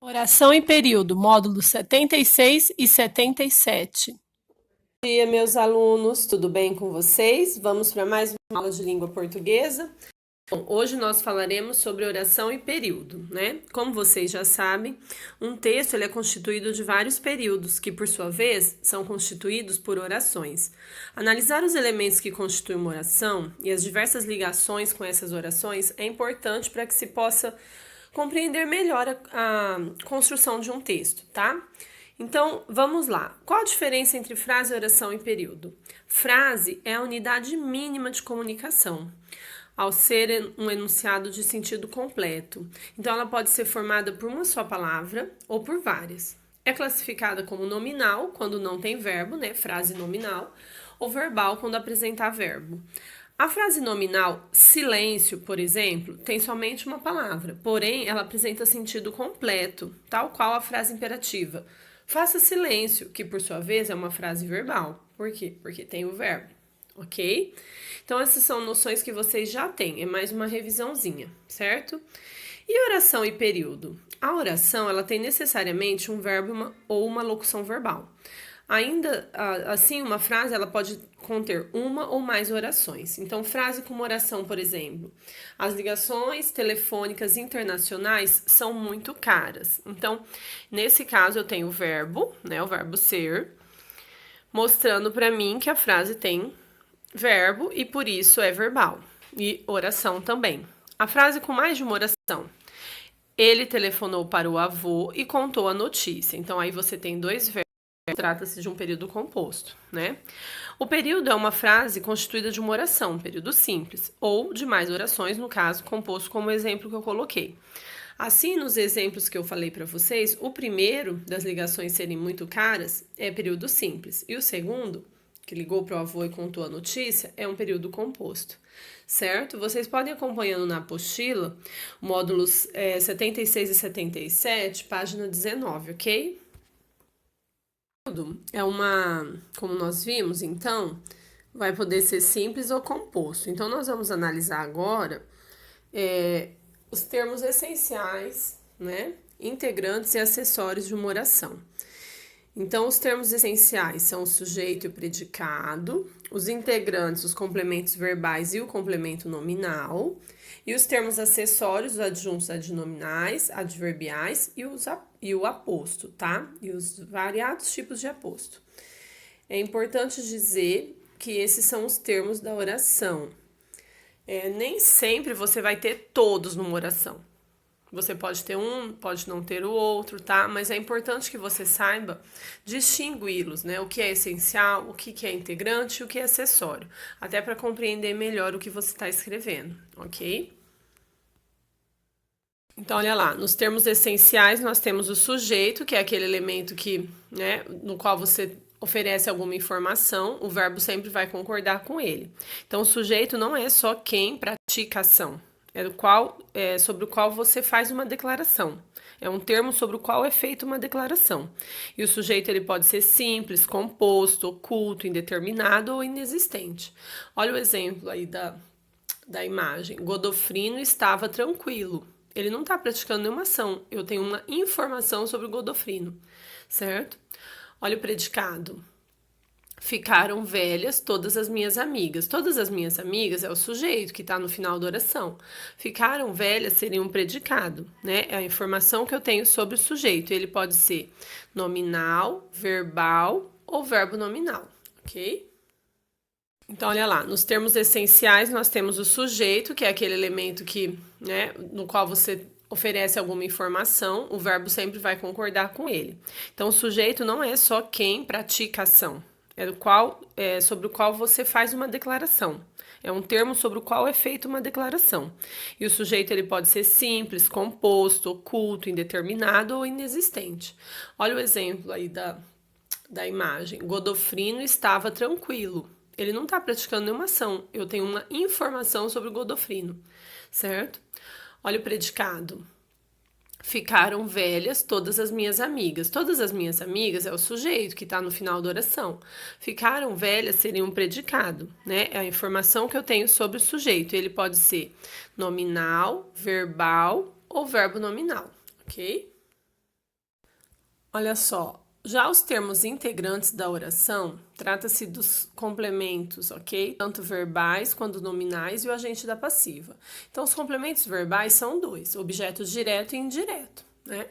Oração em período, módulos 76 e 77. Bom dia, meus alunos, tudo bem com vocês? Vamos para mais uma aula de língua portuguesa. Bom, hoje nós falaremos sobre oração e período, né? Como vocês já sabem, um texto ele é constituído de vários períodos, que por sua vez são constituídos por orações. Analisar os elementos que constituem uma oração e as diversas ligações com essas orações é importante para que se possa compreender melhor a construção de um texto, tá? Então, vamos lá. Qual a diferença entre frase, oração e período? Frase é a unidade mínima de comunicação, ao ser um enunciado de sentido completo. Então, ela pode ser formada por uma só palavra ou por várias. É classificada como nominal, quando não tem verbo, né? Frase nominal, ou verbal, quando apresentar verbo. A frase nominal silêncio, por exemplo, tem somente uma palavra, porém ela apresenta sentido completo, tal qual a frase imperativa. Faça silêncio, que por sua vez é uma frase verbal. Por quê? Porque tem o verbo, ok? Então essas são noções que vocês já têm, é mais uma revisãozinha, certo? E oração e período? A oração ela tem necessariamente um verbo ou uma locução verbal. Ainda assim, uma frase ela pode conter uma ou mais orações. Então, frase como oração, por exemplo, as ligações telefônicas internacionais são muito caras. Então, nesse caso, eu tenho o verbo, né, o verbo ser, mostrando para mim que a frase tem verbo e por isso é verbal. E oração também. A frase com mais de uma oração. Ele telefonou para o avô e contou a notícia. Então, aí você tem dois verbos. Trata-se de um período composto, né? O período é uma frase constituída de uma oração, um período simples, ou de mais orações, no caso, composto como o exemplo que eu coloquei. Assim, nos exemplos que eu falei para vocês, o primeiro das ligações serem muito caras é período simples, e o segundo, que ligou para o avô e contou a notícia, é um período composto, certo? Vocês podem acompanhando na apostila, módulos 76 e 77, página 19, ok? É como nós vimos, então, vai poder ser simples ou composto. Então, nós vamos analisar agora os termos essenciais, né, integrantes e acessórios de uma oração. Então, os termos essenciais são o sujeito e o predicado, os integrantes, os complementos verbais e o complemento nominal, e os termos acessórios, os adjuntos adnominais, adverbiais e o aposto, tá? E os variados tipos de aposto. É importante dizer que esses são os termos da oração. Nem sempre você vai ter todos numa oração. Você pode ter um, pode não ter o outro, tá? Mas é importante que você saiba distingui-los, né? O que é essencial, o que é integrante e o que é acessório. Até para compreender melhor o que você está escrevendo, ok? Então, olha lá, nos termos essenciais nós temos o sujeito, que é aquele elemento que, né, no qual você oferece alguma informação, o verbo sempre vai concordar com ele. Então, o sujeito não é só quem pratica a ação, sobre o qual você faz uma declaração. É um termo sobre o qual é feita uma declaração. E o sujeito ele pode ser simples, composto, oculto, indeterminado ou inexistente. Olha o exemplo aí da imagem. Godofrino estava tranquilo. Ele não está praticando nenhuma ação. Eu tenho uma informação sobre o Godofrino, certo? Olha o predicado. Ficaram velhas todas as minhas amigas. Todas as minhas amigas é o sujeito que está no final da oração. Ficaram velhas seria um predicado, né? É a informação que eu tenho sobre o sujeito. Ele pode ser nominal, verbal ou verbo nominal, ok? Então, olha lá, nos termos essenciais nós temos o sujeito, que é aquele elemento que, né, no qual você oferece alguma informação, o verbo sempre vai concordar com ele. Então, o sujeito não é só quem pratica a ação, sobre o qual você faz uma declaração. É um termo sobre o qual é feita uma declaração. E o sujeito ele pode ser simples, composto, oculto, indeterminado ou inexistente. Olha o exemplo aí da imagem. Godofrino estava tranquilo. Ele não está praticando nenhuma ação. Eu tenho uma informação sobre o Godofrino, certo? Olha o predicado. Ficaram velhas todas as minhas amigas. Todas as minhas amigas é o sujeito que está no final da oração. Ficaram velhas seria um predicado, né? É a informação que eu tenho sobre o sujeito. Ele pode ser nominal, verbal ou verbo nominal, ok? Olha só, já os termos integrantes da oração, trata-se dos complementos, ok? Tanto verbais quanto nominais e o agente da passiva. Então, os complementos verbais são dois, objeto direto e indireto, né?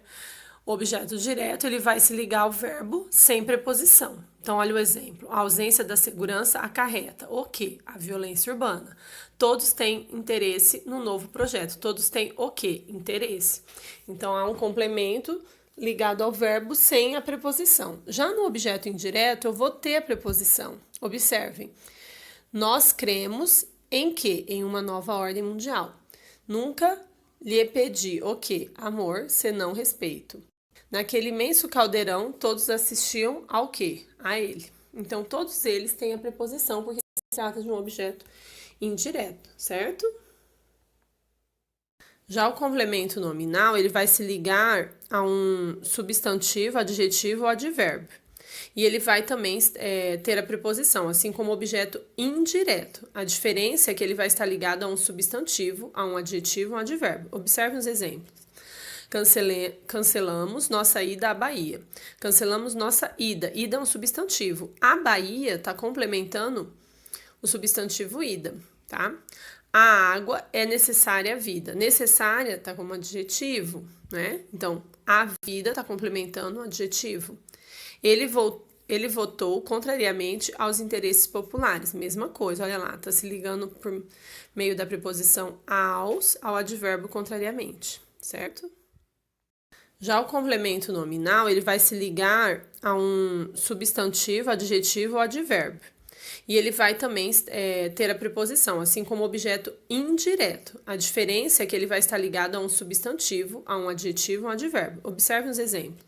O objeto direto, ele vai se ligar ao verbo sem preposição. Então, olha o exemplo. A ausência da segurança acarreta o quê? A violência urbana. Todos têm interesse no novo projeto. Todos têm o quê? Interesse. Então, há um complemento ligado ao verbo sem a preposição. Já no objeto indireto, eu vou ter a preposição. Observem. Nós cremos em quê? Em uma nova ordem mundial. Nunca lhe pedi o quê? Amor, senão respeito. Naquele imenso caldeirão, todos assistiam ao quê? A ele. Então, todos eles têm a preposição, porque se trata de um objeto indireto, certo? Já o complemento nominal, ele vai se ligar a um substantivo, adjetivo ou advérbio. E ele vai também ter a preposição, assim como o objeto indireto. A diferença é que ele vai estar ligado a um substantivo, a um adjetivo ou um advérbio. Observe os exemplos. Cancelamos nossa ida à Bahia. Cancelamos nossa ida. Ida é um substantivo. A Bahia está complementando o substantivo ida, tá? A água é necessária à vida. Necessária está como adjetivo, né? Então, a vida está complementando o adjetivo. Ele votou contrariamente aos interesses populares. Mesma coisa, olha lá, está se ligando por meio da preposição ao advérbio contrariamente, certo? Já o complemento nominal, ele vai se ligar a um substantivo, adjetivo ou advérbio. E ele vai também ter a preposição, assim como o objeto indireto. A diferença é que ele vai estar ligado a um substantivo, a um adjetivo ou um advérbio. Observe os exemplos.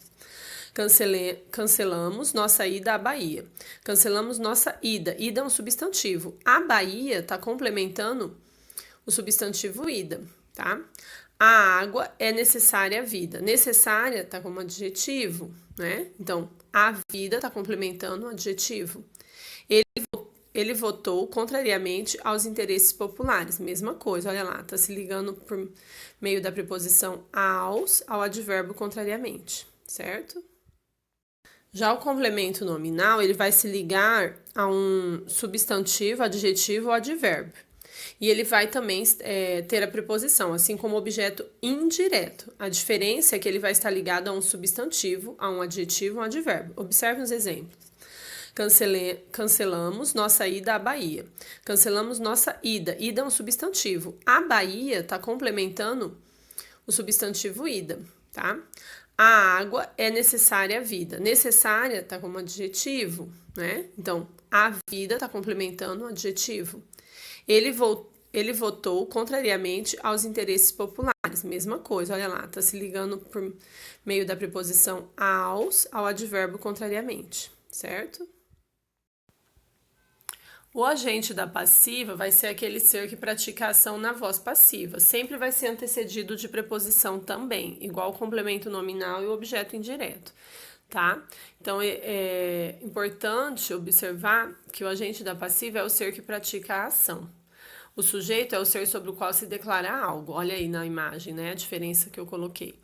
Cancelamos nossa ida à Bahia. Cancelamos nossa ida. Ida é um substantivo. A Bahia está complementando o substantivo ida, tá? A água é necessária à vida. Necessária está como adjetivo, né? Então, a vida está complementando o adjetivo. Ele votou contrariamente aos interesses populares. Mesma coisa, olha lá, está se ligando por meio da preposição ao advérbio contrariamente, certo? Já o complemento nominal, ele vai se ligar a um substantivo, adjetivo ou advérbio. E ele vai também ter a preposição, assim como o objeto indireto. A diferença é que ele vai estar ligado a um substantivo, a um adjetivo ou um advérbio. Observe os exemplos. Cancelamos nossa ida à Bahia. Cancelamos nossa ida. Ida é um substantivo. A Bahia está complementando o substantivo ida, tá? A água é necessária à vida. Necessária está como adjetivo, né? Então, a vida está complementando o adjetivo. Ele votou contrariamente aos interesses populares. Mesma coisa, olha lá, está se ligando por meio da preposição ao advérbio contrariamente, certo? O agente da passiva vai ser aquele ser que pratica a ação na voz passiva. Sempre vai ser antecedido de preposição também, igual o complemento nominal e o objeto indireto, tá? Então, é importante observar que o agente da passiva é o ser que pratica a ação. O sujeito é o ser sobre o qual se declara algo. Olha aí na imagem, né? A diferença que eu coloquei.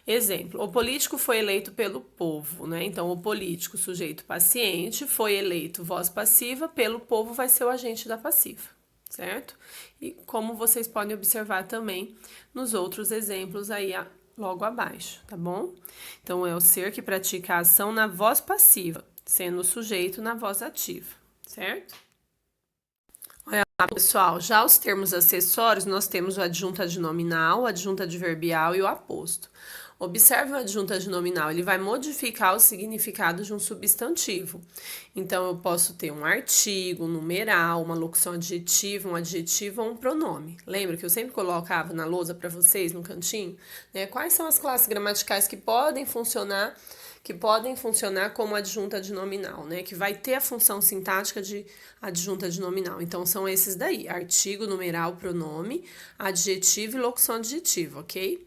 Exemplo, o político foi eleito pelo povo, né? Então, o político, sujeito paciente, foi eleito voz passiva, pelo povo vai ser o agente da passiva, certo? E como vocês podem observar também nos outros exemplos aí logo abaixo, tá bom? Então, é o ser que pratica a ação na voz passiva, sendo o sujeito na voz ativa, certo? Olha lá, pessoal, já os termos acessórios, nós temos o adjunto adnominal, o adjunto adverbial e o aposto. Observe o adjunto adnominal, ele vai modificar o significado de um substantivo. Então, eu posso ter um artigo, um numeral, uma locução adjetiva, um adjetivo ou um pronome. Lembra que eu sempre colocava na lousa para vocês, no cantinho? Né? Quais são as classes gramaticais que podem funcionar como adjunta adnominal, né? Que vai ter a função sintática de adjunta adnominal. Então, são esses daí: artigo, numeral, pronome, adjetivo e locução adjetiva, ok?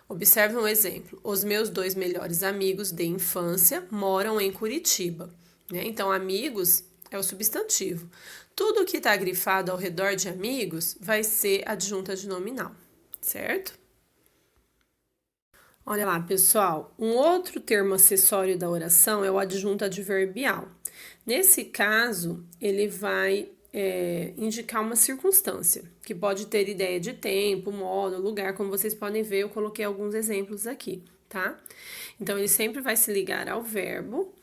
Observe um exemplo. Os meus 2 melhores amigos de infância moram em Curitiba, né? Então, amigos é o substantivo. Tudo que está grifado ao redor de amigos vai ser adjunta adnominal, certo? Olha lá, pessoal, um outro termo acessório da oração é o adjunto adverbial. Nesse caso, ele vai indicar uma circunstância, que pode ter ideia de tempo, modo, lugar, como vocês podem ver, eu coloquei alguns exemplos aqui, tá? Então, ele sempre vai se ligar ao verbo,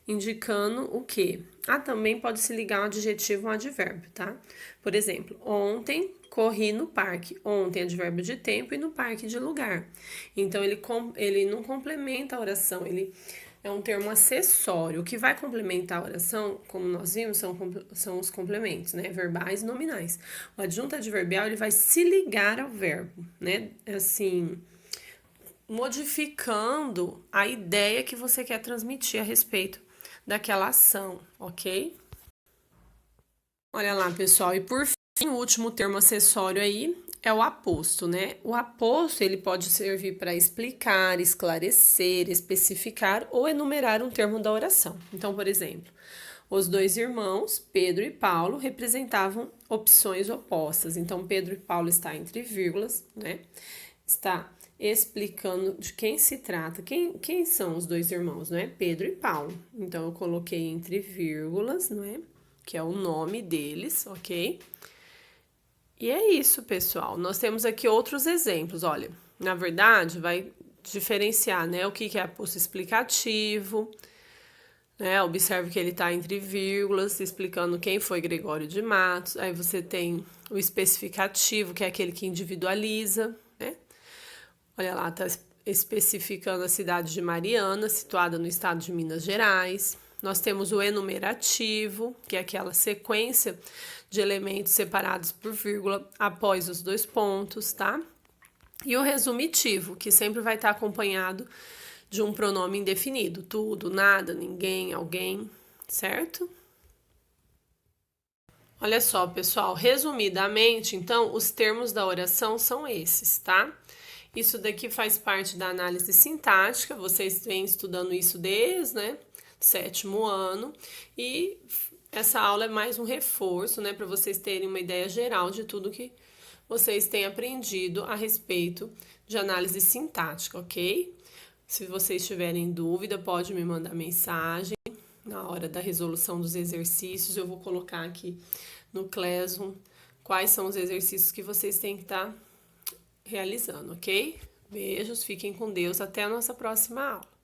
indicando o quê? Também pode se ligar um adjetivo a um advérbio, tá? Por exemplo, ontem corri no parque. Ontem, advérbio de tempo, e no parque de lugar. Então, ele não complementa a oração, ele é um termo acessório. O que vai complementar a oração, como nós vimos, são os complementos, né? Verbais e nominais. O adjunto adverbial, ele vai se ligar ao verbo, né? Assim, modificando a ideia que você quer transmitir a respeito daquela ação, ok? Olha lá, pessoal, e por fim, o último termo acessório aí é o aposto, né? O aposto, ele pode servir para explicar, esclarecer, especificar ou enumerar um termo da oração. Então, por exemplo, os dois irmãos, Pedro e Paulo, representavam opções opostas. Então, Pedro e Paulo está entre vírgulas, né? Está explicando de quem se trata. Quem são os dois irmãos, não é? Pedro e Paulo. Então, eu coloquei entre vírgulas, não é? Que é o nome deles, ok? E é isso, pessoal. Nós temos aqui outros exemplos. Olha, na verdade, vai diferenciar, né? O que é aposto explicativo, né? Observe que ele está entre vírgulas, explicando quem foi Gregório de Matos. Aí você tem o especificativo, que é aquele que individualiza, né? Olha lá, está especificando a cidade de Mariana, situada no estado de Minas Gerais. Nós temos o enumerativo, que é aquela sequência de elementos separados por vírgula após os dois pontos, tá? E o resumitivo, que sempre vai estar acompanhado de um pronome indefinido, tudo, nada, ninguém, alguém, certo? Olha só, pessoal, resumidamente, então, os termos da oração são esses, tá? Isso daqui faz parte da análise sintática, vocês vêm estudando isso desde, né, 7º ano, e essa aula é mais um reforço, né, para vocês terem uma ideia geral de tudo que vocês têm aprendido a respeito de análise sintática, ok? Se vocês tiverem dúvida, pode me mandar mensagem na hora da resolução dos exercícios. Eu vou colocar aqui no Classroom quais são os exercícios que vocês têm que estar realizando, ok? Beijos, fiquem com Deus, até a nossa próxima aula.